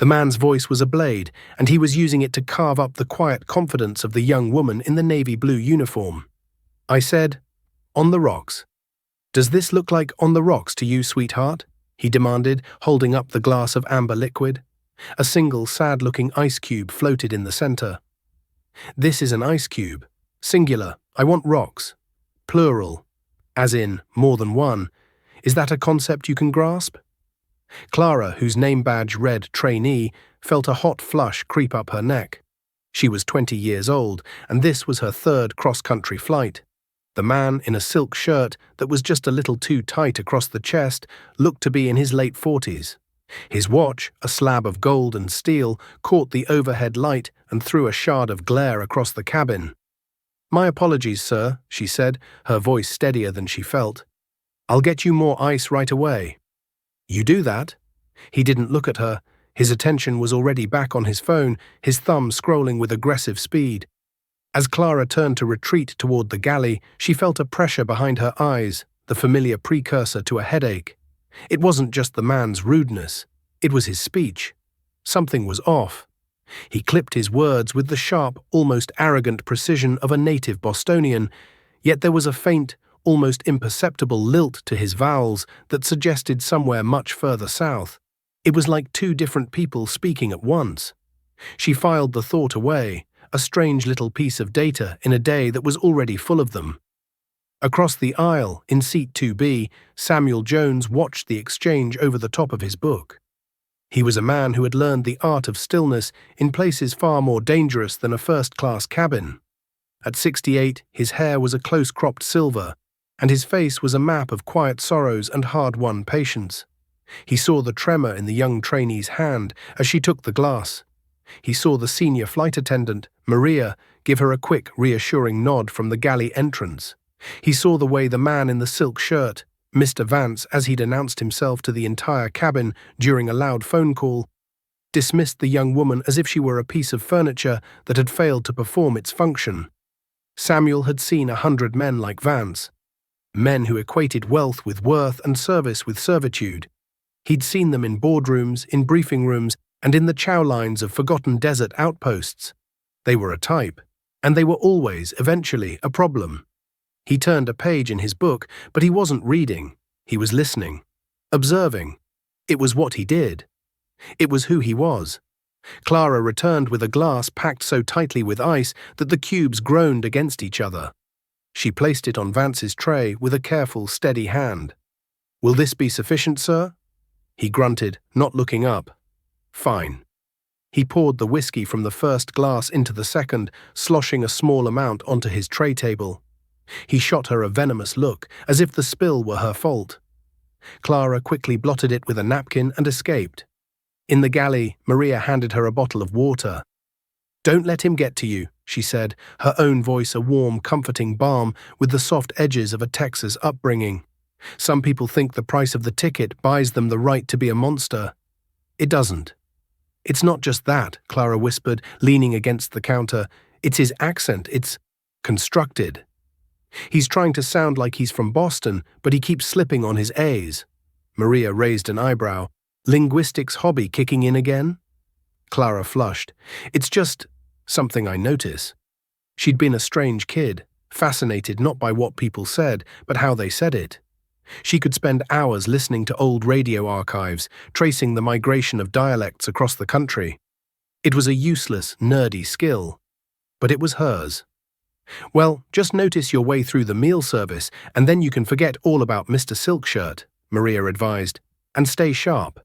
The man's voice was a blade, and he was using it to carve up the quiet confidence of the young woman in the navy blue uniform. I said, "On the rocks." "Does this look like on the rocks to you, sweetheart?" he demanded, holding up the glass of amber liquid. A single sad-looking ice cube floated in the center. "This is an ice cube. Singular. I want rocks. Plural. As in, more than one. Is that a concept you can grasp?" Clara, whose name badge read trainee, felt a hot flush creep up her neck. She was 20 years old, and this was her third cross-country flight. The man, in a silk shirt that was just a little too tight across the chest, looked to be in his late 40s. His watch, a slab of gold and steel, caught the overhead light and threw a shard of glare across the cabin. "My apologies, sir," she said, her voice steadier than she felt. "I'll get you more ice right away." "You do that?" He didn't look at her. His attention was already back on his phone, his thumb scrolling with aggressive speed. As Clara turned to retreat toward the galley, she felt a pressure behind her eyes, the familiar precursor to a headache. It wasn't just the man's rudeness. It was his speech. Something was off. He clipped his words with the sharp, almost arrogant precision of a native Bostonian, yet there was a faint, almost imperceptible lilt to his vowels that suggested somewhere much further south. It was like two different people speaking at once. She filed the thought away, a strange little piece of data in a day that was already full of them. Across the aisle, in seat 2B, Samuel Jones watched the exchange over the top of his book. He was a man who had learned the art of stillness in places far more dangerous than a first-class cabin. At 68, his hair was a close-cropped silver, and his face was a map of quiet sorrows and hard-won patience. He saw the tremor in the young trainee's hand as she took the glass. He saw the senior flight attendant, Maria, give her a quick, reassuring nod from the galley entrance. He saw the way the man in the silk shirt, Mr. Vance, as he'd announced himself to the entire cabin during a loud phone call, dismissed the young woman as if she were a piece of furniture that had failed to perform its function. Samuel had seen 100 men like Vance, men who equated wealth with worth and service with servitude. He'd seen them in boardrooms, in briefing rooms, and in the chow lines of forgotten desert outposts. They were a type, and they were always, eventually, a problem. He turned a page in his book, but he wasn't reading. He was listening, observing. It was what he did. It was who he was. Clara returned with a glass packed so tightly with ice that the cubes groaned against each other. She placed it on Vance's tray with a careful, steady hand. "Will this be sufficient, sir?" He grunted, not looking up. "Fine." He poured the whiskey from the first glass into the second, sloshing a small amount onto his tray table. He shot her a venomous look, as if the spill were her fault. Clara quickly blotted it with a napkin and escaped. In the galley, Maria handed her a bottle of water. "Don't let him get to you," she said, her own voice a warm, comforting balm with the soft edges of a Texas upbringing. "Some people think the price of the ticket buys them the right to be a monster. It doesn't." "It's not just that," Clara whispered, leaning against the counter. "It's his accent. It's constructed. He's trying to sound like he's from Boston, but he keeps slipping on his A's." Maria raised an eyebrow. "Linguistics hobby kicking in again?" Clara flushed. "It's just something I notice." She'd been a strange kid, fascinated not by what people said, but how they said it. She could spend hours listening to old radio archives, tracing the migration of dialects across the country. It was a useless, nerdy skill, but it was hers. "Well, just notice your way through the meal service, and then you can forget all about Mr. Silkshirt," Maria advised, "and stay sharp.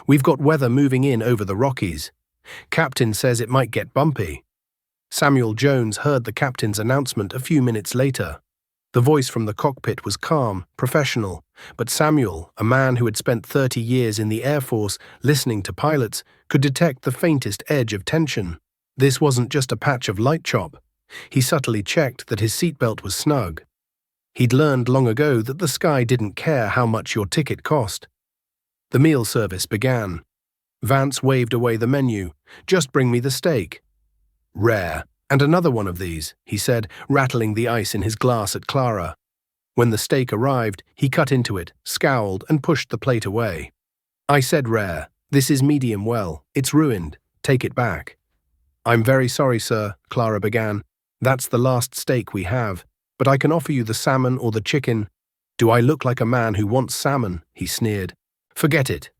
We've got weather moving in over the Rockies. Captain says it might get bumpy." Samuel Jones heard the captain's announcement a few minutes later. The voice from the cockpit was calm, professional, but Samuel, a man who had spent 30 years in the Air Force listening to pilots, could detect the faintest edge of tension. This wasn't just a patch of light chop. He subtly checked that his seatbelt was snug. He'd learned long ago that the sky didn't care how much your ticket cost. The meal service began. Vance waved away the menu. "Just bring me the steak." "Rare. And another one of these," he said, rattling the ice in his glass at Clara. When the steak arrived, he cut into it, scowled, and pushed the plate away. "I said rare. This is medium well. It's ruined. Take it back. I'm very sorry, sir, Clara began. That's the last steak we have, but I can offer you the salmon or the chicken. Do I look like a man who wants salmon? He sneered. Forget it.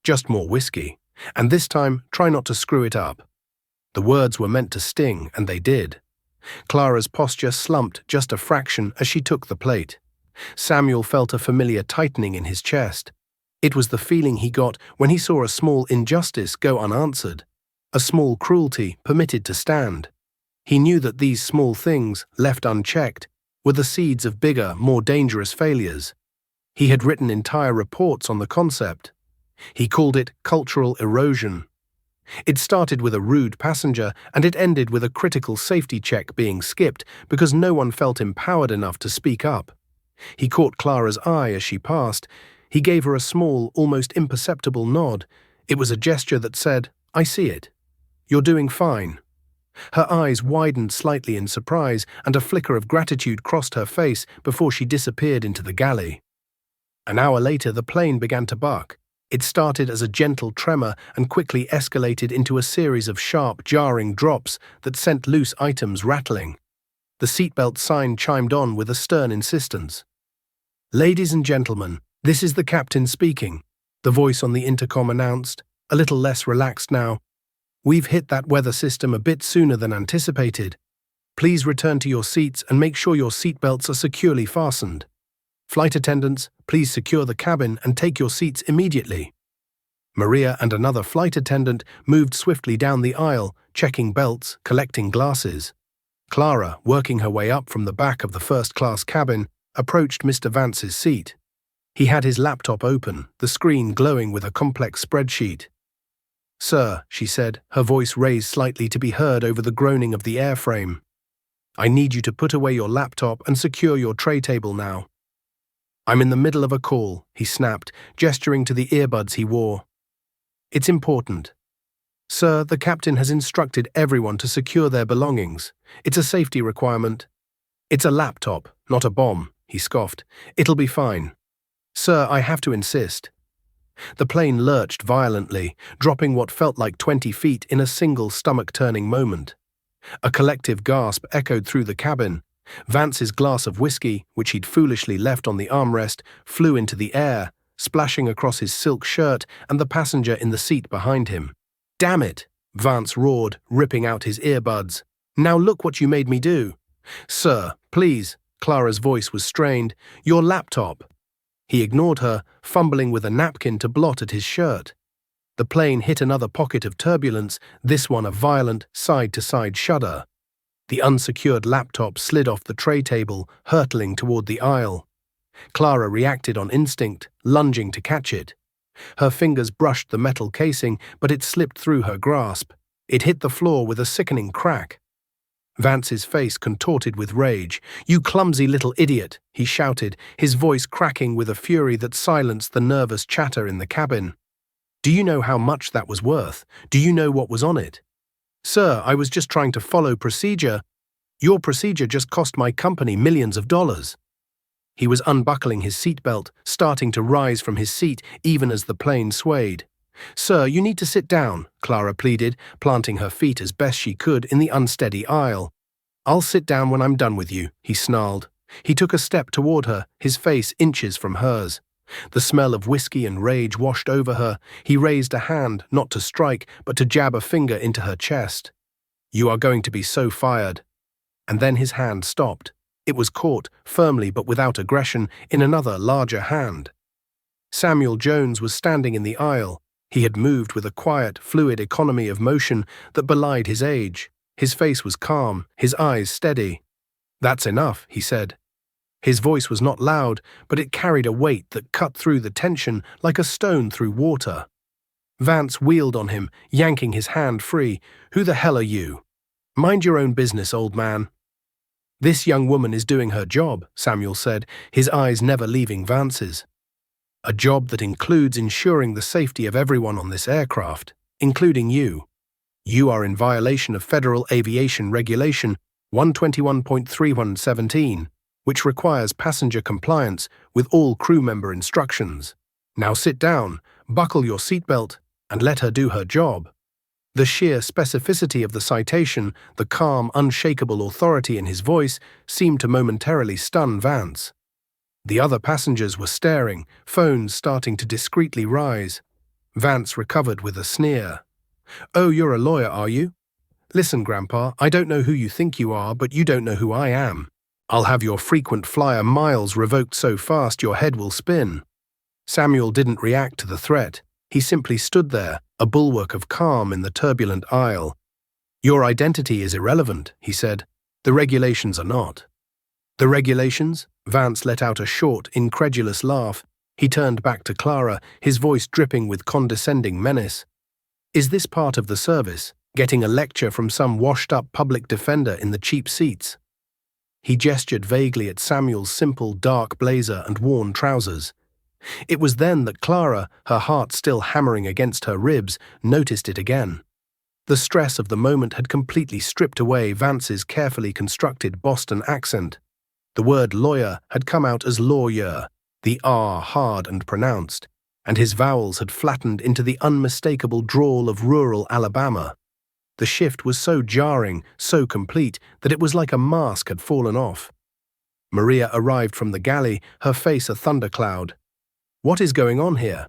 Just more whiskey. And this time, try not to screw it up. The words were meant to sting, and they did. Clara's posture slumped just a fraction as she took the plate. Samuel felt a familiar tightening in his chest. It was the feeling he got when he saw a small injustice go unanswered, a small cruelty permitted to stand. He knew that these small things, left unchecked, were the seeds of bigger, more dangerous failures. He had written entire reports on the concept. He called it cultural erosion. It started with a rude passenger, and it ended with a critical safety check being skipped because no one felt empowered enough to speak up. He caught Clara's eye as she passed. He gave her a small, almost imperceptible nod. It was a gesture that said, "I see it. You're doing fine." Her eyes widened slightly in surprise, and a flicker of gratitude crossed her face before she disappeared into the galley. An hour later, the plane began to buck. It started as a gentle tremor and quickly escalated into a series of sharp, jarring drops that sent loose items rattling. The seatbelt sign chimed on with a stern insistence. "Ladies and gentlemen, this is the captain speaking," the voice on the intercom announced, a little less relaxed now. "We've hit that weather system a bit sooner than anticipated. Please return to your seats and make sure your seatbelts are securely fastened. Flight attendants, please secure the cabin and take your seats immediately." Maria and another flight attendant moved swiftly down the aisle, checking belts, collecting glasses. Clara, working her way up from the back of the first-class cabin, approached Mr. Vance's seat. He had his laptop open, the screen glowing with a complex spreadsheet. "Sir," she said, her voice raised slightly to be heard over the groaning of the airframe. "I need you to put away your laptop and secure your tray table now." "I'm in the middle of a call," he snapped, gesturing to the earbuds he wore. "It's important. Sir, the captain has instructed everyone to secure their belongings. It's a safety requirement." "It's a laptop, not a bomb," he scoffed. "It'll be fine." "Sir, I have to insist." The plane lurched violently, dropping what felt like 20 feet in a single stomach-turning moment. A collective gasp echoed through the cabin. Vance's glass of whiskey, which he'd foolishly left on the armrest, flew into the air, splashing across his silk shirt and the passenger in the seat behind him. "Damn it!" Vance roared, ripping out his earbuds. "Now look what you made me do." "Sir, please," Clara's voice was strained. "Your laptop." He ignored her, fumbling with a napkin to blot at his shirt. The plane hit another pocket of turbulence, this one a violent, side-to-side shudder. The unsecured laptop slid off the tray table, hurtling toward the aisle. Clara reacted on instinct, lunging to catch it. Her fingers brushed the metal casing, but it slipped through her grasp. It hit the floor with a sickening crack. Vance's face contorted with rage. "You clumsy little idiot," he shouted, his voice cracking with a fury that silenced the nervous chatter in the cabin. "Do you know how much that was worth? Do you know what was on it?" "Sir, I was just trying to follow procedure." "Your procedure just cost my company millions of dollars." He was unbuckling his seatbelt, starting to rise from his seat even as the plane swayed. "Sir, you need to sit down," Clara pleaded, planting her feet as best she could in the unsteady aisle. "I'll sit down when I'm done with you," he snarled. He took a step toward her, his face inches from hers. The smell of whiskey and rage washed over her. He raised a hand, not to strike, but to jab a finger into her chest. "You are going to be so fired." And then his hand stopped. It was caught, firmly but without aggression, in another, larger hand. Samuel Jones was standing in the aisle. He had moved with a quiet, fluid economy of motion that belied his age. His face was calm, his eyes steady. "That's enough," he said. His voice was not loud, but it carried a weight that cut through the tension like a stone through water. Vance wheeled on him, yanking his hand free. "Who the hell are you?" "Mind your own business, old man." "This young woman is doing her job," Samuel said, his eyes never leaving Vance's. "A job that includes ensuring the safety of everyone on this aircraft, including you. You are in violation of Federal Aviation Regulation 121.3117, which requires passenger compliance with all crew member instructions. Now sit down, buckle your seatbelt, and let her do her job. The sheer specificity of the citation, the calm, unshakable authority in his voice, seemed to momentarily stun Vance. The other passengers were staring, phones starting to discreetly rise. Vance recovered with a sneer. "Oh, you're a lawyer, are you? Listen, Grandpa, I don't know who you think you are, but you don't know who I am. I'll have your frequent flyer miles revoked so fast your head will spin." Samuel didn't react to the threat. He simply stood there, a bulwark of calm in the turbulent aisle. "Your identity is irrelevant," he said. "The regulations are not." "The regulations?" Vance let out a short, incredulous laugh. He turned back to Clara, his voice dripping with condescending menace. "Is this part of the service, getting a lecture from some washed-up public defender in the cheap seats?" He gestured vaguely at Samuel's simple, dark blazer and worn trousers. It was then that Clara, her heart still hammering against her ribs, noticed it again. The stress of the moment had completely stripped away Vance's carefully constructed Boston accent. The word lawyer had come out as lawyer, the R hard and pronounced, and his vowels had flattened into the unmistakable drawl of rural Alabama. The shift was so jarring, so complete, that it was like a mask had fallen off. Maria arrived from the galley, her face a thundercloud. "What is going on here?"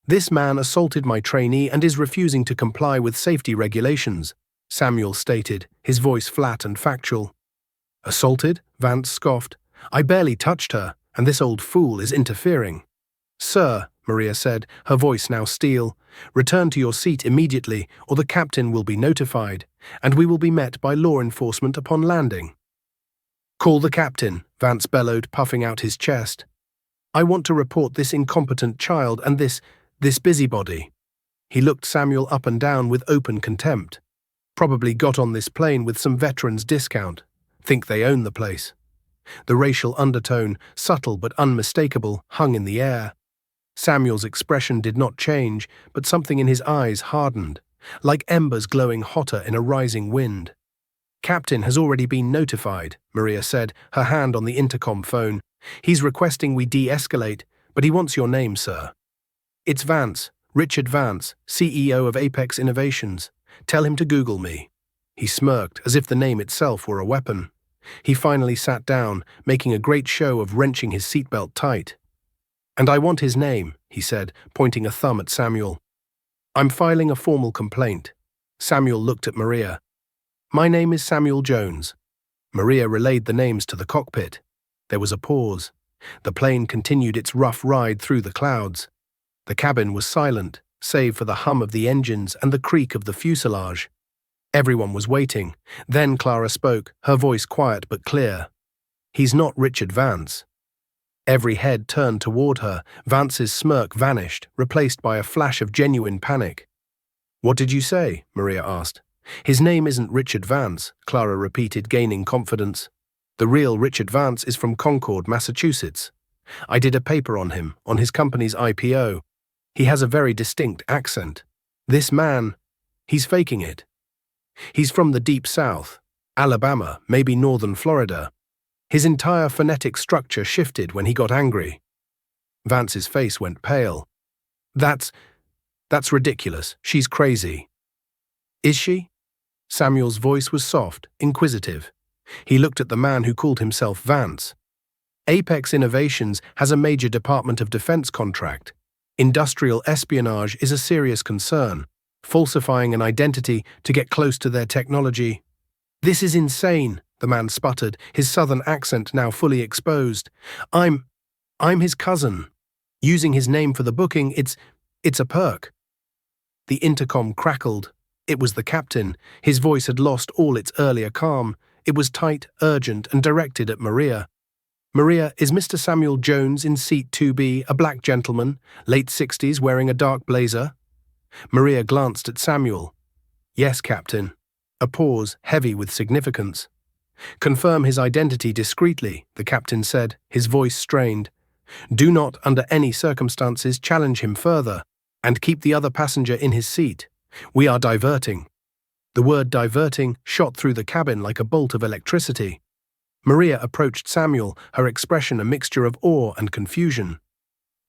"This man assaulted my trainee and is refusing to comply with safety regulations," Samuel stated, his voice flat and factual. "Assaulted?" Vance scoffed. "I barely touched her, and this old fool is interfering." "Sir," Maria said, her voice now steel, "return to your seat immediately, or the captain will be notified, and we will be met by law enforcement upon landing." "Call the captain," Vance bellowed, puffing out his chest. "I want to report this incompetent child and this busybody." He looked Samuel up and down with open contempt. "Probably got on this plane with some veterans discount. Think they own the place." The racial undertone, subtle but unmistakable, hung in the air. Samuel's expression did not change, but something in his eyes hardened, like embers glowing hotter in a rising wind. "Captain has already been notified," Maria said, her hand on the intercom phone. "He's requesting we de-escalate, but he wants your name, sir." "It's Vance, Richard Vance, CEO of Apex Innovations. Tell him to Google me." He smirked, as if the name itself were a weapon. He finally sat down, making a great show of wrenching his seatbelt tight. "And I want his name," he said, pointing a thumb at Samuel. "I'm filing a formal complaint." Samuel looked at Maria. "My name is Samuel Jones." Maria relayed the names to the cockpit. There was a pause. The plane continued its rough ride through the clouds. The cabin was silent, save for the hum of the engines and the creak of the fuselage. Everyone was waiting. Then Clara spoke, her voice quiet but clear. "He's not Richard Vance." Every head turned toward her. Vance's smirk vanished, replaced by a flash of genuine panic. "What did you say?" Maria asked. "His name isn't Richard Vance," Clara repeated, gaining confidence. "The real Richard Vance is from Concord, Massachusetts. I did a paper on him, on his company's IPO. He has a very distinct accent. This man, he's faking it. He's from the deep south, Alabama, maybe northern Florida. His entire phonetic structure shifted when he got angry." Vance's face went pale. That's ridiculous. She's crazy." "Is she?" Samuel's voice was soft, inquisitive. He looked at the man who called himself Vance. "Apex Innovations has a major Department of Defense contract. Industrial espionage is a serious concern, falsifying an identity to get close to their technology." "This is insane," the man sputtered, his southern accent now fully exposed. I'm his cousin. Using his name for the booking, it's a perk." The intercom crackled. It was the captain. His voice had lost all its earlier calm. It was tight, urgent, and directed at Maria. "Maria, is Mr. Samuel Jones in seat 2B, a black gentleman, late 60s, wearing a dark blazer?" Maria glanced at Samuel. "Yes, Captain." A pause, heavy with significance. "Confirm his identity discreetly," the captain said, his voice strained. "Do not, under any circumstances, challenge him further, and keep the other passenger in his seat. We are diverting." The word diverting shot through the cabin like a bolt of electricity. Maria approached Samuel, her expression a mixture of awe and confusion.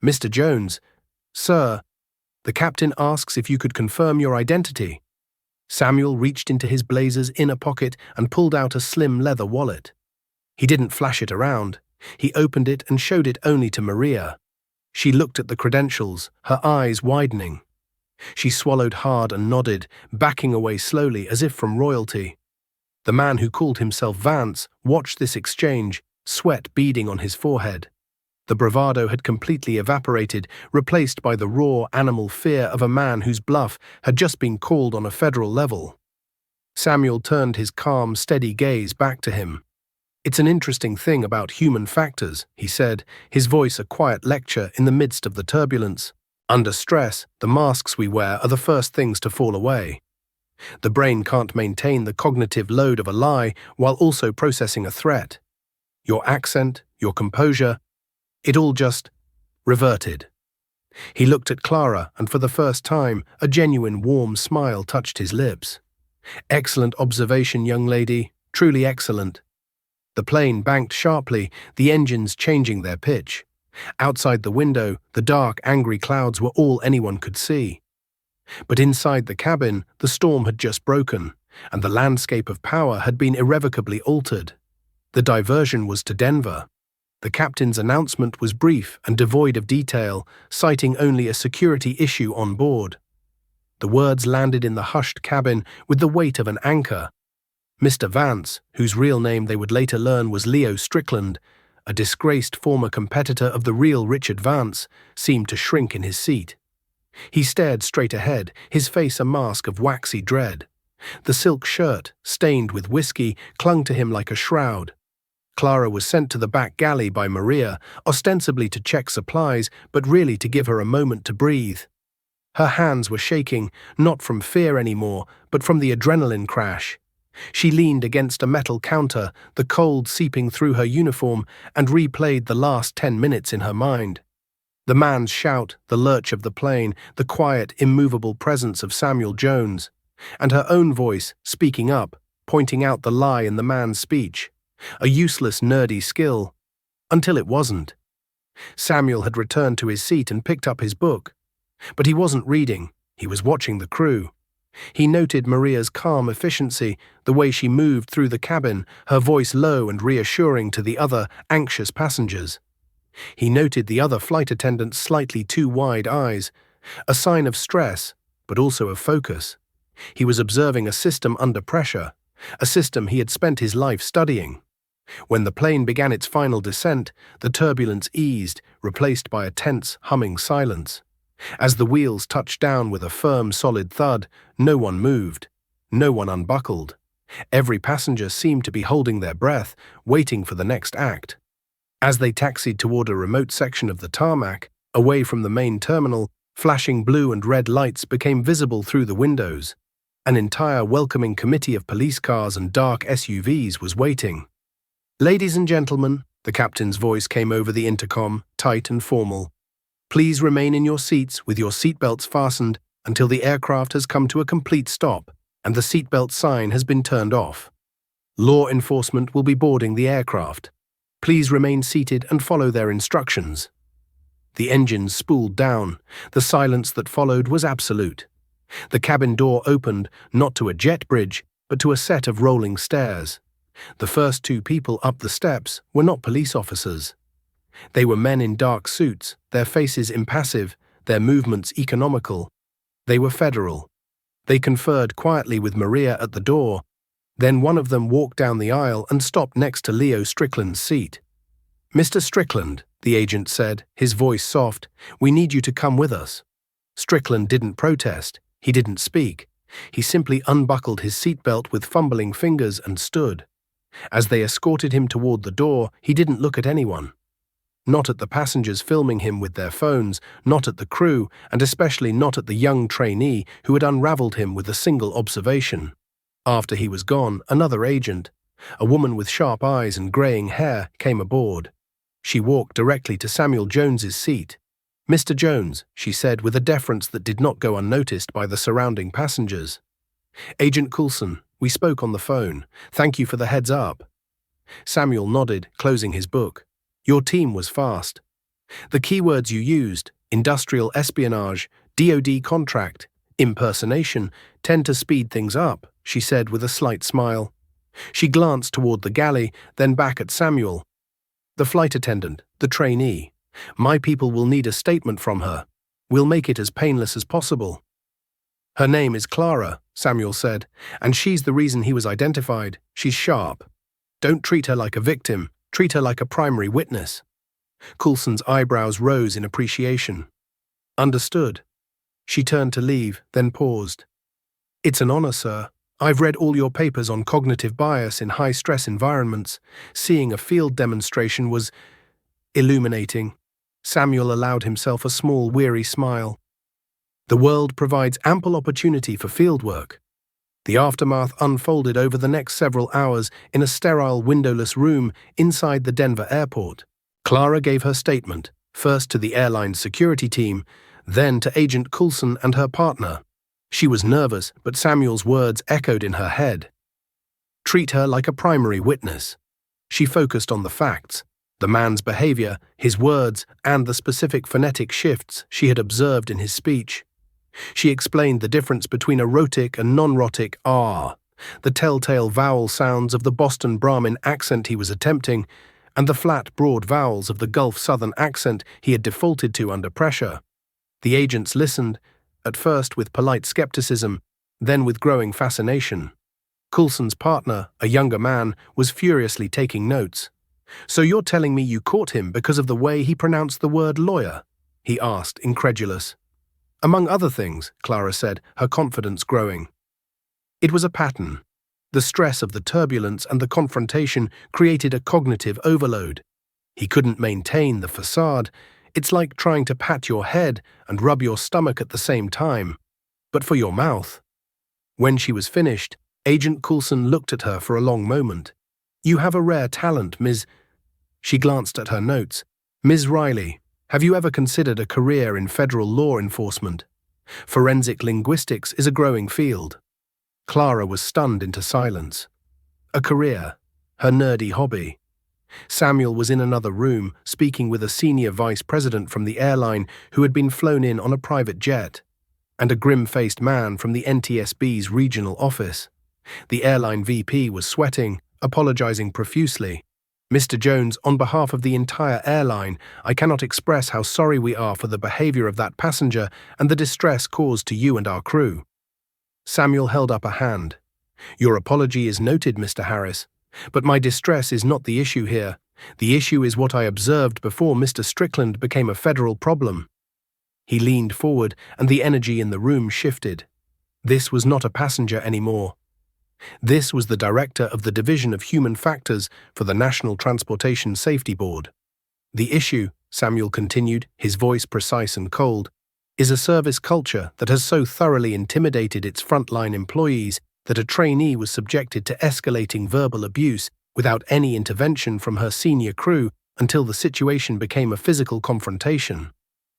"Mr. Jones, sir." The captain asks if you could confirm your identity. Samuel reached into his blazer's inner pocket and pulled out a slim leather wallet. He didn't flash it around. He opened it and showed it only to Maria. She looked at the credentials, her eyes widening. She swallowed hard and nodded, backing away slowly as if from royalty. The man who called himself Vance watched this exchange, sweat beading on his forehead. The bravado had completely evaporated, replaced by the raw animal fear of a man whose bluff had just been called on a federal level. Samuel turned his calm, steady gaze back to him. "It's an interesting thing about human factors," he said, his voice a quiet lecture in the midst of the turbulence. "Under stress, the masks we wear are the first things to fall away. The brain can't maintain the cognitive load of a lie while also processing a threat. Your accent, your composure, it all just reverted." He looked at Clara, and for the first time, a genuine warm smile touched his lips. "Excellent observation, young lady, truly excellent." The plane banked sharply, the engines changing their pitch. Outside the window, the dark, angry clouds were all anyone could see. But inside the cabin, the storm had just broken, and the landscape of power had been irrevocably altered. The diversion was to Denver. The captain's announcement was brief and devoid of detail, citing only a security issue on board. The words landed in the hushed cabin with the weight of an anchor. Mr. Vance, whose real name they would later learn was Leo Strickland, a disgraced former competitor of the real Richard Vance, seemed to shrink in his seat. He stared straight ahead, his face a mask of waxy dread. The silk shirt, stained with whiskey, clung to him like a shroud. Clara was sent to the back galley by Maria, ostensibly to check supplies, but really to give her a moment to breathe. Her hands were shaking, not from fear anymore, but from the adrenaline crash. She leaned against a metal counter, the cold seeping through her uniform, and replayed the last 10 minutes in her mind. The man's shout, the lurch of the plane, the quiet, immovable presence of Samuel Jones, and her own voice, speaking up, pointing out the lie in the man's speech. A useless, nerdy skill. Until it wasn't. Samuel had returned to his seat and picked up his book. But he wasn't reading, he was watching the crew. He noted Maria's calm efficiency, the way she moved through the cabin, her voice low and reassuring to the other, anxious passengers. He noted the other flight attendant's slightly too wide eyes, a sign of stress, but also of focus. He was observing a system under pressure, a system he had spent his life studying. When the plane began its final descent, the turbulence eased, replaced by a tense, humming silence. As the wheels touched down with a firm, solid thud, no one moved. No one unbuckled. Every passenger seemed to be holding their breath, waiting for the next act. As they taxied toward a remote section of the tarmac, away from the main terminal, flashing blue and red lights became visible through the windows. An entire welcoming committee of police cars and dark SUVs was waiting. "Ladies and gentlemen," the captain's voice came over the intercom, tight and formal. "Please remain in your seats with your seatbelts fastened until the aircraft has come to a complete stop and the seatbelt sign has been turned off. Law enforcement will be boarding the aircraft. Please remain seated and follow their instructions." The engines spooled down. The silence that followed was absolute. The cabin door opened, not to a jet bridge, but to a set of rolling stairs. The first two people up the steps were not police officers. They were men in dark suits, their faces impassive, their movements economical. They were federal. They conferred quietly with Maria at the door. Then one of them walked down the aisle and stopped next to Leo Strickland's seat. "Mr. Strickland," the agent said, his voice soft, "we need you to come with us." Strickland didn't protest. He didn't speak. He simply unbuckled his seatbelt with fumbling fingers and stood. As they escorted him toward the door, he didn't look at anyone. Not at the passengers filming him with their phones, not at the crew, and especially not at the young trainee who had unraveled him with a single observation. After he was gone, another agent, a woman with sharp eyes and graying hair, came aboard. She walked directly to Samuel Jones's seat. "Mr. Jones," she said with a deference that did not go unnoticed by the surrounding passengers. "Agent Coulson, we spoke on the phone. Thank you for the heads up." Samuel nodded, closing his book. "Your team was fast. The keywords you used, industrial espionage, DoD contract, impersonation, tend to speed things up, she said with a slight smile. She glanced toward the galley, then back at Samuel. The flight attendant, the trainee. My people will need a statement from her. We'll make it as painless as possible. Her name is Clara, Samuel said, and she's the reason he was identified. She's sharp. Don't treat her like a victim. Treat her like a primary witness. Coulson's eyebrows rose in appreciation. Understood. She turned to leave, then paused. It's an honor, sir. I've read all your papers on cognitive bias in high-stress environments. Seeing a field demonstration was illuminating. Samuel allowed himself a small, weary smile. The world provides ample opportunity for fieldwork. The aftermath unfolded over the next several hours in a sterile, windowless room inside the Denver airport. Clara gave her statement, first to the airline's security team, then to Agent Coulson and her partner. She was nervous, but Samuel's words echoed in her head. Treat her like a primary witness. She focused on the facts, the man's behavior, his words, and the specific phonetic shifts she had observed in his speech. She explained the difference between a rhotic and non-rhotic R, the telltale vowel sounds of the Boston Brahmin accent he was attempting, and the flat, broad vowels of the Gulf Southern accent he had defaulted to under pressure. The agents listened, at first with polite skepticism, then with growing fascination. Coulson's partner, a younger man, was furiously taking notes. So you're telling me you caught him because of the way he pronounced the word lawyer? He asked, incredulous. Among other things, Clara said, her confidence growing. It was a pattern. The stress of the turbulence and the confrontation created a cognitive overload. He couldn't maintain the facade. It's like trying to pat your head and rub your stomach at the same time, but for your mouth. When she was finished, Agent Coulson looked at her for a long moment. You have a rare talent, Ms. She glanced at her notes. Ms. Riley, have you ever considered a career in federal law enforcement? Forensic linguistics is a growing field. Clara was stunned into silence. A career, her nerdy hobby. Samuel was in another room, speaking with a senior vice president from the airline who had been flown in on a private jet, and a grim-faced man from the NTSB's regional office. The airline VP was sweating, apologizing profusely. Mr. Jones, on behalf of the entire airline, I cannot express how sorry we are for the behavior of that passenger and the distress caused to you and our crew. Samuel held up a hand. Your apology is noted, Mr. Harris. But my distress is not the issue here. The issue is what I observed before Mr. Strickland became a federal problem. He leaned forward, and the energy in the room shifted. This was not a passenger anymore. This was the director of the Division of Human Factors for the National Transportation Safety Board. The issue, Samuel continued, his voice precise and cold, is a service culture that has so thoroughly intimidated its frontline employees that a trainee was subjected to escalating verbal abuse without any intervention from her senior crew until the situation became a physical confrontation.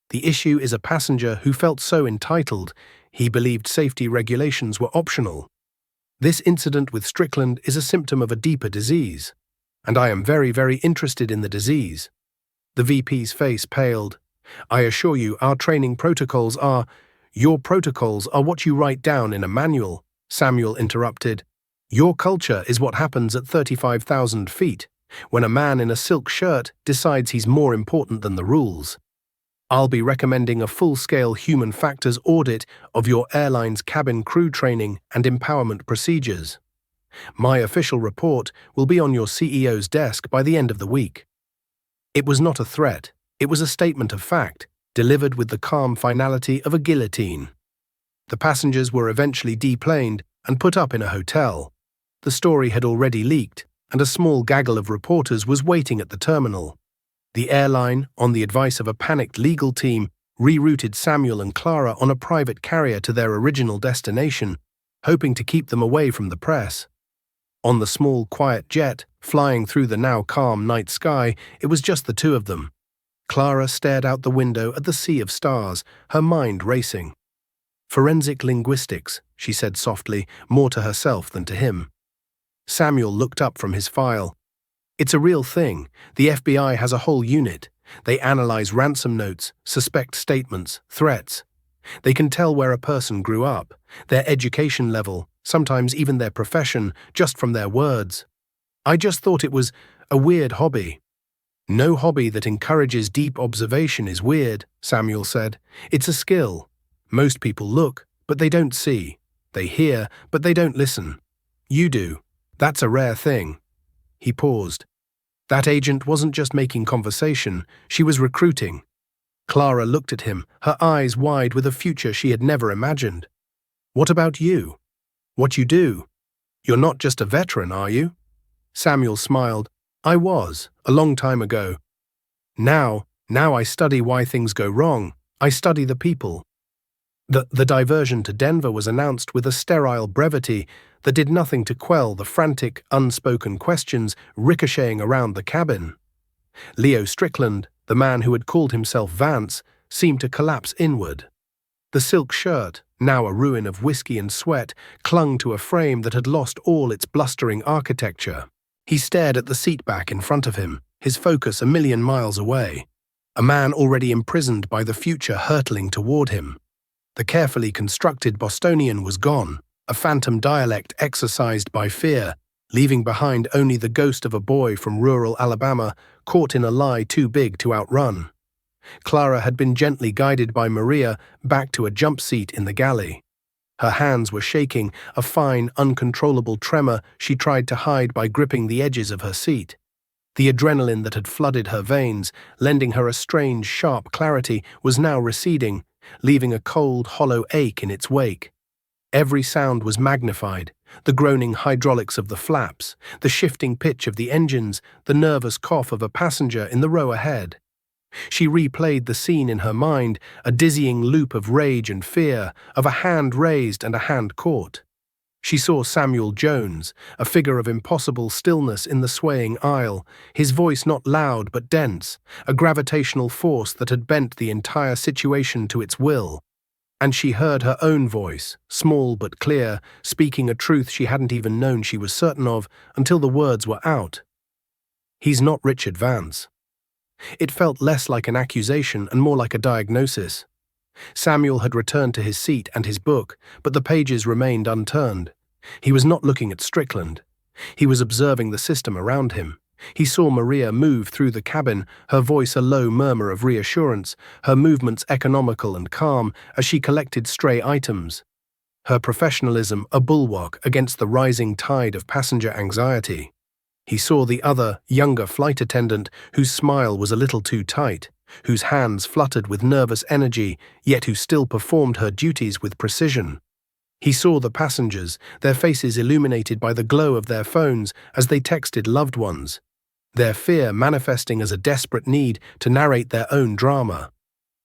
The issue is a passenger who felt so entitled, he believed safety regulations were optional. This incident with Strickland is a symptom of a deeper disease, and I am very, very interested in the disease. The VP's face paled. I assure you, our training protocols are— Your protocols are what you write down in a manual, Samuel interrupted. Your culture is what happens at 35,000 feet, when a man in a silk shirt decides he's more important than the rules. I'll be recommending a full-scale human factors audit of your airline's cabin crew training and empowerment procedures. My official report will be on your CEO's desk by the end of the week. It was not a threat. It was a statement of fact, delivered with the calm finality of a guillotine. The passengers were eventually deplaned and put up in a hotel. The story had already leaked, and a small gaggle of reporters was waiting at the terminal. The airline, on the advice of a panicked legal team, rerouted Samuel and Clara on a private carrier to their original destination, hoping to keep them away from the press. On the small, quiet jet, flying through the now calm night sky, it was just the two of them. Clara stared out the window at the sea of stars, her mind racing. Forensic linguistics, she said softly, more to herself than to him. Samuel looked up from his file. It's a real thing. The FBI has a whole unit. They analyze ransom notes, suspect statements, threats. They can tell where a person grew up, their education level, sometimes even their profession, just from their words. I just thought it was a weird hobby. No hobby that encourages deep observation is weird, Samuel said. It's a skill. Most people look, but they don't see. They hear, but they don't listen. You do. That's a rare thing. He paused. That agent wasn't just making conversation, she was recruiting. Clara looked at him, her eyes wide with a future she had never imagined. What about you? What you do? You're not just a veteran, are you? Samuel smiled. I was, a long time ago. Now I study why things go wrong. I study the people. The diversion to Denver was announced with a sterile brevity that did nothing to quell the frantic, unspoken questions ricocheting around the cabin. Leo Strickland, the man who had called himself Vance, seemed to collapse inward. The silk shirt, now a ruin of whiskey and sweat, clung to a frame that had lost all its blustering architecture. He stared at the seat back in front of him, his focus a million miles away. A man already imprisoned by the future hurtling toward him. The carefully constructed Bostonian was gone, a phantom dialect exercised by fear, leaving behind only the ghost of a boy from rural Alabama caught in a lie too big to outrun. Clara had been gently guided by Maria back to a jump seat in the galley. Her hands were shaking, a fine, uncontrollable tremor she tried to hide by gripping the edges of her seat. The adrenaline that had flooded her veins, lending her a strange, sharp clarity, was now receding, leaving a cold, hollow ache in its wake. Every sound was magnified, the groaning hydraulics of the flaps, the shifting pitch of the engines, the nervous cough of a passenger in the row ahead. She replayed the scene in her mind, a dizzying loop of rage and fear, of a hand raised and a hand caught. She saw Samuel Jones, a figure of impossible stillness in the swaying aisle, his voice not loud but dense, a gravitational force that had bent the entire situation to its will. And she heard her own voice, small but clear, speaking a truth she hadn't even known she was certain of until the words were out. He's not Richard Vance. It felt less like an accusation and more like a diagnosis. Samuel had returned to his seat and his book, but the pages remained unturned. He was not looking at Strickland. He was observing the system around him. He saw Maria move through the cabin, her voice a low murmur of reassurance, her movements economical and calm as she collected stray items. Her professionalism a bulwark against the rising tide of passenger anxiety. He saw the other, younger flight attendant whose smile was a little too tight, whose hands fluttered with nervous energy, yet who still performed her duties with precision. He saw the passengers, their faces illuminated by the glow of their phones as they texted loved ones, their fear manifesting as a desperate need to narrate their own drama.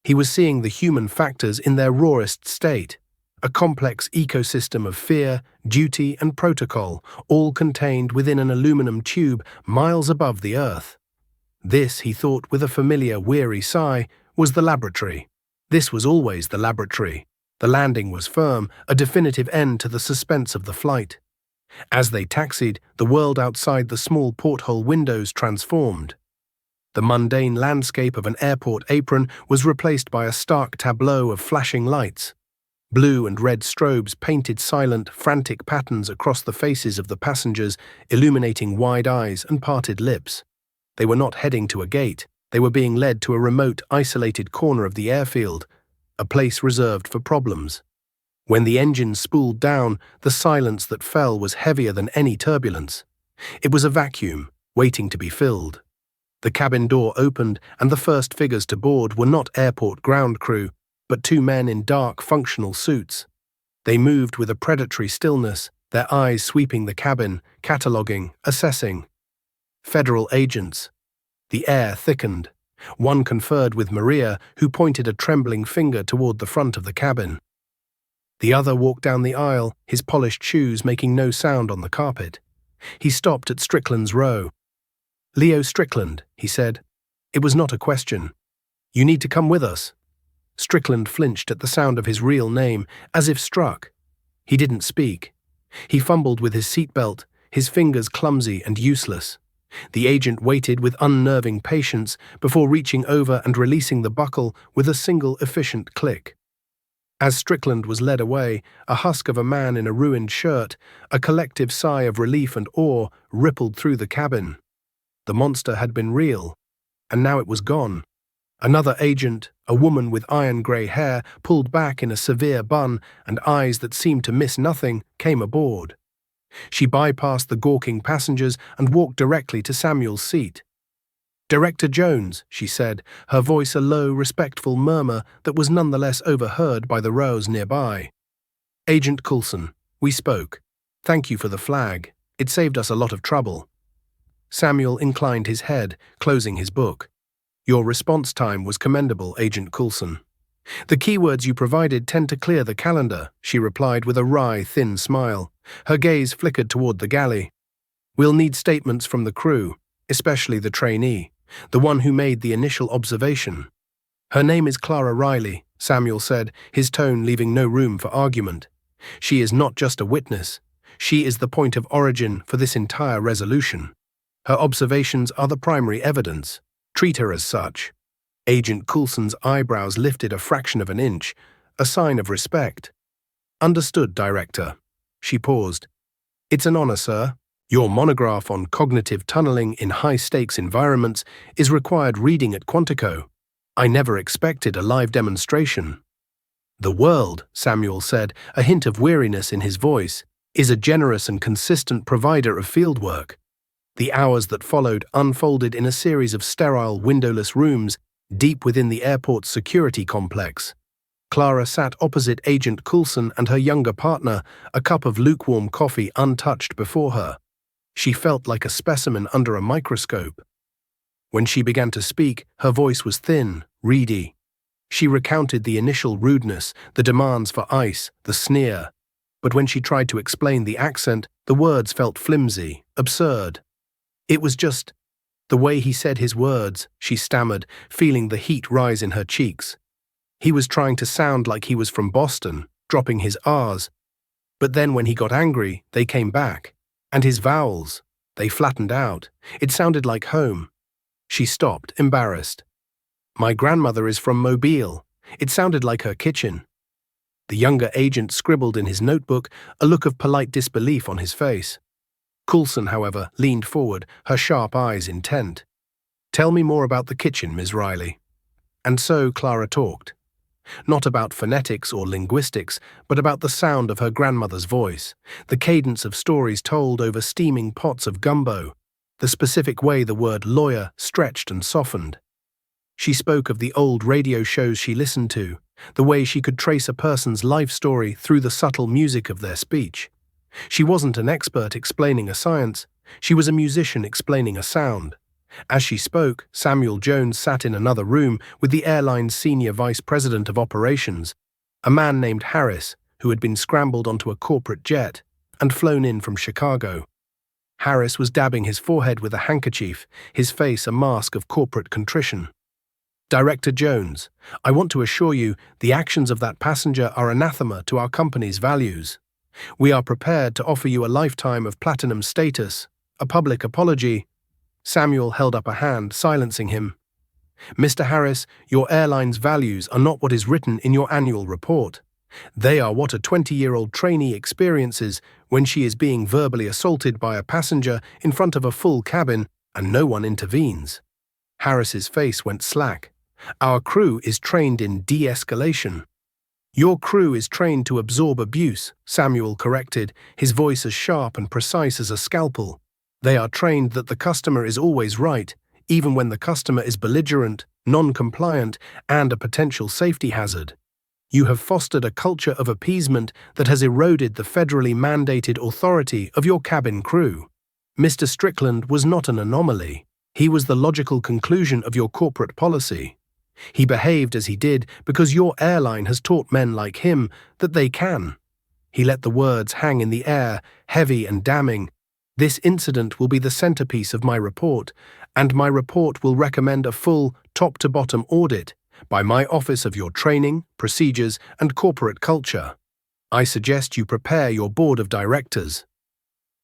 He was seeing the human factors in their rawest state, a complex ecosystem of fear, duty, and protocol, all contained within an aluminum tube miles above the Earth. This, he thought with a familiar, weary sigh, was the laboratory. This was always the laboratory. The landing was firm, a definitive end to the suspense of the flight. As they taxied, the world outside the small porthole windows transformed. The mundane landscape of an airport apron was replaced by a stark tableau of flashing lights. Blue and red strobes painted silent, frantic patterns across the faces of the passengers, illuminating wide eyes and parted lips. They were not heading to a gate. They were being led to a remote, isolated corner of the airfield, a place reserved for problems. When the engines spooled down, the silence that fell was heavier than any turbulence. It was a vacuum, waiting to be filled. The cabin door opened, and the first figures to board were not airport ground crew, but two men in dark, functional suits. They moved with a predatory stillness, their eyes sweeping the cabin, cataloguing, assessing. Federal agents. The air thickened. One conferred with Maria, who pointed a trembling finger toward the front of the cabin. The other walked down the aisle, his polished shoes making no sound on the carpet. He stopped at Strickland's row. "Leo Strickland," he said. It was not a question. "You need to come with us." Strickland flinched at the sound of his real name, as if struck. He didn't speak. He fumbled with his seatbelt, his fingers clumsy and useless. The agent waited with unnerving patience before reaching over and releasing the buckle with a single efficient click. As Strickland was led away, a husk of a man in a ruined shirt, a collective sigh of relief and awe rippled through the cabin. The monster had been real, and now it was gone. Another agent, a woman with iron-grey hair, pulled back in a severe bun and eyes that seemed to miss nothing, came aboard. She bypassed the gawking passengers and walked directly to Samuel's seat. "Director Jones," she said, her voice a low, respectful murmur that was nonetheless overheard by the rows nearby. "Agent Coulson, we spoke. Thank you for the flag. It saved us a lot of trouble." Samuel inclined his head, closing his book. "Your response time was commendable, Agent Coulson." "The keywords you provided tend to clear the calendar," she replied with a wry, thin smile. Her gaze flickered toward the galley. "We'll need statements from the crew, especially the trainee, the one who made the initial observation." "Her name is Clara Riley," Samuel said, his tone leaving no room for argument. "She is not just a witness. She is the point of origin for this entire resolution. Her observations are the primary evidence. Treat her as such." Agent Coulson's eyebrows lifted a fraction of an inch, a sign of respect. "Understood, Director." She paused. "It's an honor, sir. Your monograph on cognitive tunneling in high-stakes environments is required reading at Quantico. I never expected a live demonstration." "The world," Samuel said, a hint of weariness in his voice, "is a generous and consistent provider of fieldwork." The hours that followed unfolded in a series of sterile, windowless rooms deep within the airport's security complex. Clara sat opposite Agent Coulson and her younger partner, a cup of lukewarm coffee untouched before her. She felt like a specimen under a microscope. When she began to speak, her voice was thin, reedy. She recounted the initial rudeness, the demands for ice, the sneer. But when she tried to explain the accent, the words felt flimsy, absurd. "It was just the way he said his words," she stammered, feeling the heat rise in her cheeks. "He was trying to sound like he was from Boston, dropping his R's. But then when he got angry, they came back. And his vowels, they flattened out. It sounded like home." She stopped, embarrassed. "My grandmother is from Mobile. It sounded like her kitchen." The younger agent scribbled in his notebook, a look of polite disbelief on his face. Coulson, however, leaned forward, her sharp eyes intent. "Tell me more about the kitchen, Ms. Riley." And so Clara talked. Not about phonetics or linguistics, but about the sound of her grandmother's voice, the cadence of stories told over steaming pots of gumbo, the specific way the word lawyer stretched and softened. She spoke of the old radio shows she listened to, the way she could trace a person's life story through the subtle music of their speech. She wasn't an expert explaining a science, she was a musician explaining a sound. As she spoke, Samuel Jones sat in another room with the airline's senior vice president of operations, a man named Harris, who had been scrambled onto a corporate jet and flown in from Chicago. Harris was dabbing his forehead with a handkerchief, his face a mask of corporate contrition. "Director Jones, I want to assure you the actions of that passenger are anathema to our company's values. We are prepared to offer you a lifetime of platinum status, a public apology." Samuel held up a hand, silencing him. "Mr. Harris, your airline's values are not what is written in your annual report. They are what a 20-year-old trainee experiences when she is being verbally assaulted by a passenger in front of a full cabin and no one intervenes." Harris's face went slack. "Our crew is trained in de-escalation." "Your crew is trained to absorb abuse," Samuel corrected, his voice as sharp and precise as a scalpel. "They are trained that the customer is always right, even when the customer is belligerent, non-compliant, and a potential safety hazard. You have fostered a culture of appeasement that has eroded the federally mandated authority of your cabin crew. Mr. Strickland was not an anomaly. He was the logical conclusion of your corporate policy. He behaved as he did because your airline has taught men like him that they can." He let the words hang in the air, heavy and damning. "This incident will be the centerpiece of my report, and my report will recommend a full, top-to-bottom audit by my Office of your Training, Procedures, and Corporate Culture. I suggest you prepare your board of directors."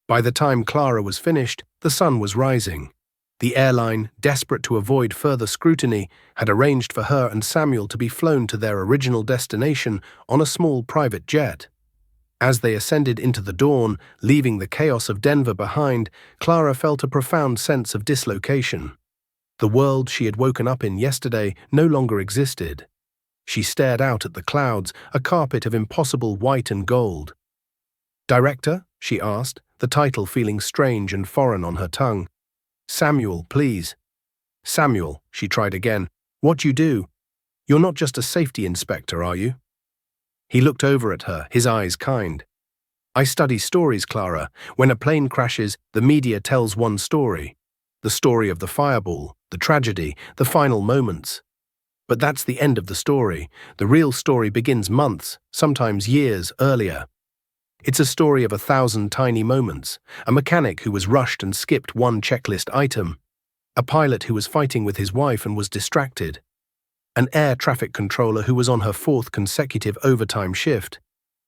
By the time Clara was finished, the sun was rising. The airline, desperate to avoid further scrutiny, had arranged for her and Samuel to be flown to their original destination on a small private jet. As they ascended into the dawn, leaving the chaos of Denver behind, Clara felt a profound sense of dislocation. The world she had woken up in yesterday no longer existed. She stared out at the clouds, a carpet of impossible white and gold. "Director?" she asked, the title feeling strange and foreign on her tongue. "Samuel, please." "Samuel," she tried again. "What you do? You're not just a safety inspector, are you?" He looked over at her, his eyes kind. "I study stories, Clara. When a plane crashes, the media tells one story. The story of the fireball, the tragedy, the final moments. But that's the end of the story. The real story begins months, sometimes years, earlier. It's a story of 1,000 tiny moments, a mechanic who was rushed and skipped one checklist item, a pilot who was fighting with his wife and was distracted, an air traffic controller who was on her 4th consecutive overtime shift,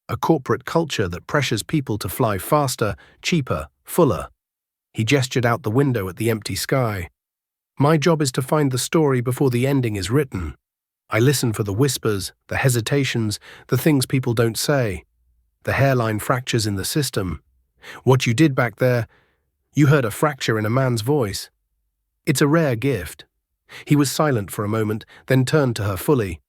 a corporate culture that pressures people to fly faster, cheaper, fuller." He gestured out the window at the empty sky. "My job is to find the story before the ending is written. I listen for the whispers, the hesitations, the things people don't say, the hairline fractures in the system. What you did back there, you heard a fracture in a man's voice. It's a rare gift." He was silent for a moment, then turned to her fully.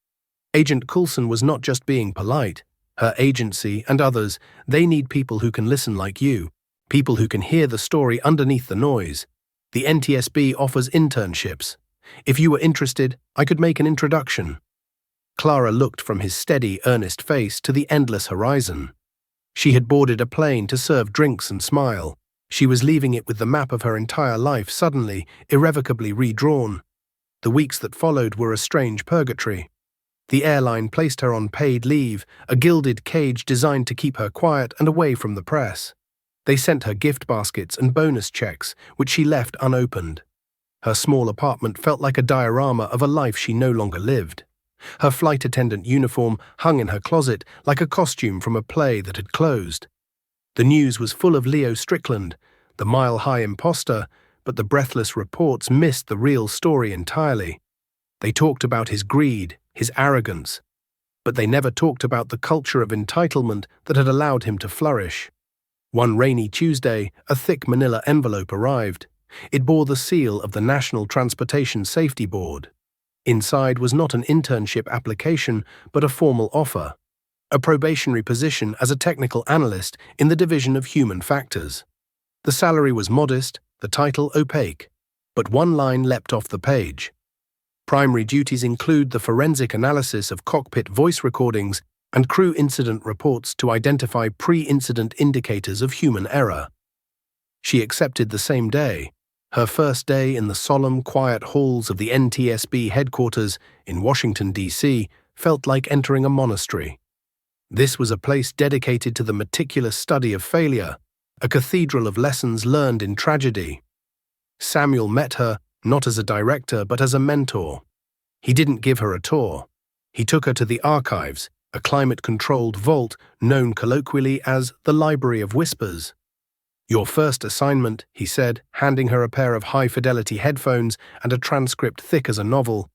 "Agent Coulson was not just being polite. Her agency and others, they need people who can listen like you, people who can hear the story underneath the noise. The NTSB offers internships. If you were interested, I could make an introduction." Clara looked from his steady, earnest face to the endless horizon. She had boarded a plane to serve drinks and smile. She was leaving it with the map of her entire life suddenly, irrevocably redrawn. The weeks that followed were a strange purgatory. The airline placed her on paid leave, a gilded cage designed to keep her quiet and away from the press. They sent her gift baskets and bonus checks, which she left unopened. Her small apartment felt like a diorama of a life she no longer lived. Her flight attendant uniform hung in her closet like a costume from a play that had closed. The news was full of Leo Strickland, the mile-high imposter, but the breathless reports missed the real story entirely. They talked about his greed, his arrogance, but they never talked about the culture of entitlement that had allowed him to flourish. One rainy Tuesday, a thick manila envelope arrived. It bore the seal of the National Transportation Safety Board. Inside was not an internship application, but a formal offer, a probationary position as a technical analyst in the Division of Human Factors. The salary was modest, the title opaque, but one line leapt off the page. Primary duties include the forensic analysis of cockpit voice recordings and crew incident reports to identify pre-incident indicators of human error. She accepted the same day. Her first day in the solemn, quiet halls of the NTSB headquarters in Washington, D.C., felt like entering a monastery. This was a place dedicated to the meticulous study of failure, a cathedral of lessons learned in tragedy. Samuel met her, not as a director, but as a mentor. He didn't give her a tour. He took her to the archives, a climate-controlled vault known colloquially as the Library of Whispers. "Your first assignment," he said, handing her a pair of high-fidelity headphones and a transcript thick as a novel,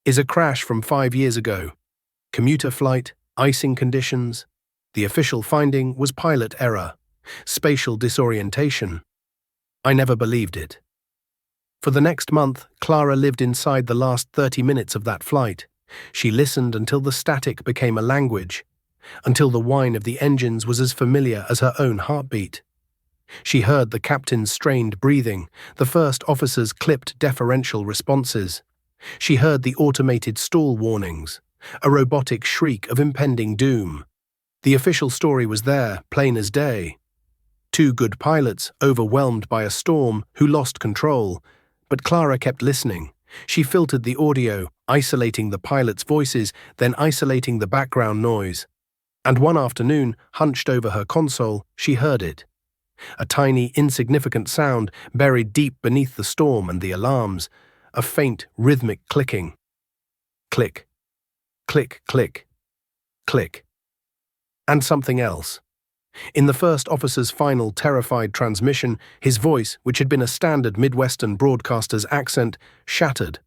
"is a crash from 5 years ago. Commuter flight, icing conditions. The official finding was pilot error, spatial disorientation. I never believed it." For the next month, Clara lived inside the last 30 minutes of that flight. She listened until the static became a language, until the whine of the engines was as familiar as her own heartbeat. She heard the captain's strained breathing, the first officer's clipped deferential responses. She heard the automated stall warnings, a robotic shriek of impending doom. The official story was there, plain as day. 2 good pilots, overwhelmed by a storm, who lost control. But Clara kept listening. She filtered the audio, isolating the pilots' voices, then isolating the background noise. And one afternoon, hunched over her console, she heard it. A tiny, insignificant sound buried deep beneath the storm and the alarms, a faint, rhythmic clicking. Click, click, click, click. And something else. In the first officer's final terrified transmission, his voice, which had been a standard Midwestern broadcaster's accent, shattered.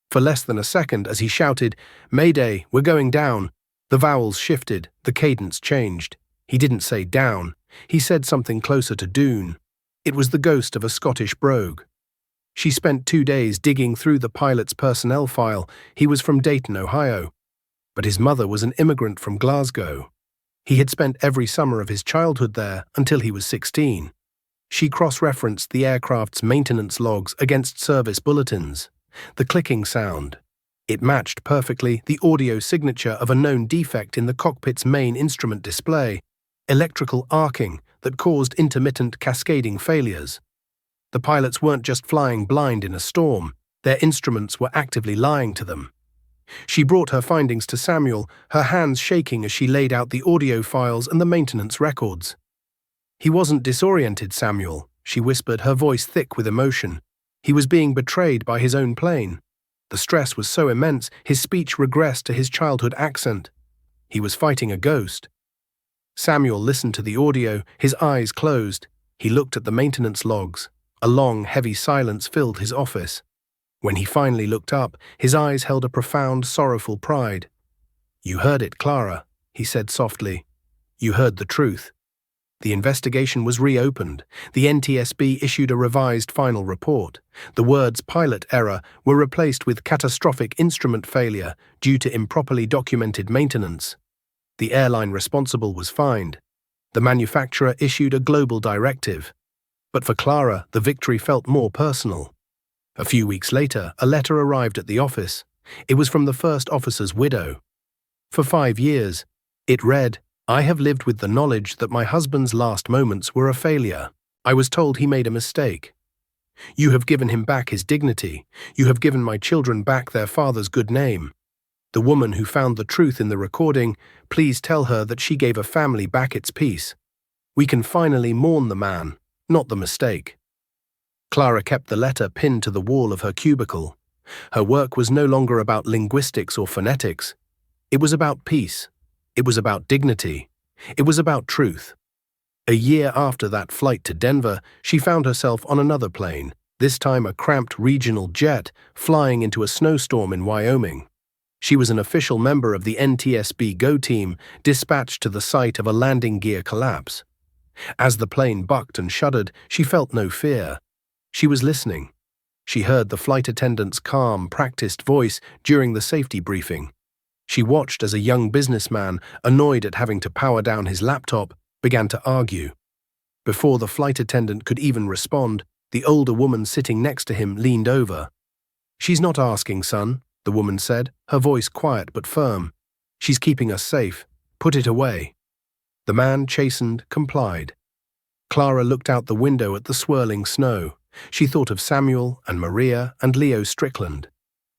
For less than a second, as he shouted, "Mayday, we're going down," the vowels shifted, the cadence changed. He didn't say down. He said something closer to doon. It was the ghost of a Scottish brogue. She spent 2 days digging through the pilot's personnel file. He was from Dayton, Ohio. But his mother was an immigrant from Glasgow. He had spent every summer of his childhood there until he was 16. She cross-referenced the aircraft's maintenance logs against service bulletins. The clicking sound. It matched perfectly the audio signature of a known defect in the cockpit's main instrument display, electrical arcing that caused intermittent cascading failures. The pilots weren't just flying blind in a storm, their instruments were actively lying to them. She brought her findings to Samuel, her hands shaking as she laid out the audio files and the maintenance records. "He wasn't disoriented, Samuel," she whispered, her voice thick with emotion. "He was being betrayed by his own plane. The stress was so immense, his speech regressed to his childhood accent. He was fighting a ghost." Samuel listened to the audio, his eyes closed. He looked at the maintenance logs. A long, heavy silence filled his office. When he finally looked up, his eyes held a profound, sorrowful pride. "You heard it, Clara," he said softly. "You heard the truth." The investigation was reopened. The NTSB issued a revised final report. The words "pilot error" were replaced with "catastrophic instrument failure" due to improperly documented maintenance. The airline responsible was fined. The manufacturer issued a global directive. But for Clara, the victory felt more personal. A few weeks later, a letter arrived at the office. It was from the first officer's widow. For 5 years, it read, "I have lived with the knowledge that my husband's last moments were a failure. I was told he made a mistake. You have given him back his dignity. You have given my children back their father's good name. The woman who found the truth in the recording, please tell her that she gave a family back its peace. We can finally mourn the man, not the mistake." Clara kept the letter pinned to the wall of her cubicle. Her work was no longer about linguistics or phonetics. It was about peace. It was about dignity. It was about truth. A year after that flight to Denver, she found herself on another plane, this time a cramped regional jet, flying into a snowstorm in Wyoming. She was an official member of the NTSB GO team, dispatched to the site of a landing gear collapse. As the plane bucked and shuddered, she felt no fear. She was listening. She heard the flight attendant's calm, practiced voice during the safety briefing. She watched as a young businessman, annoyed at having to power down his laptop, began to argue. Before the flight attendant could even respond, the older woman sitting next to him leaned over. "She's not asking, son," the woman said, her voice quiet but firm. "She's keeping us safe. Put it away." The man, chastened, complied. Clara looked out the window at the swirling snow. She thought of Samuel and Maria and Leo Strickland.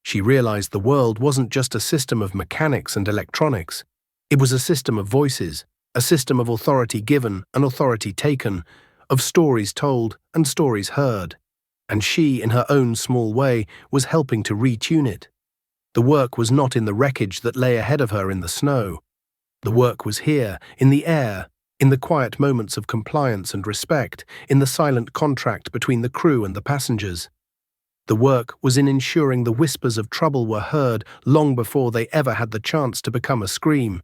She realized the world wasn't just a system of mechanics and electronics. It was a system of voices, a system of authority given and authority taken, of stories told and stories heard. And she, in her own small way, was helping to retune it. The work was not in the wreckage that lay ahead of her in the snow. The work was here, in the air, in the quiet moments of compliance and respect, in the silent contract between the crew and the passengers. The work was in ensuring the whispers of trouble were heard long before they ever had the chance to become a scream.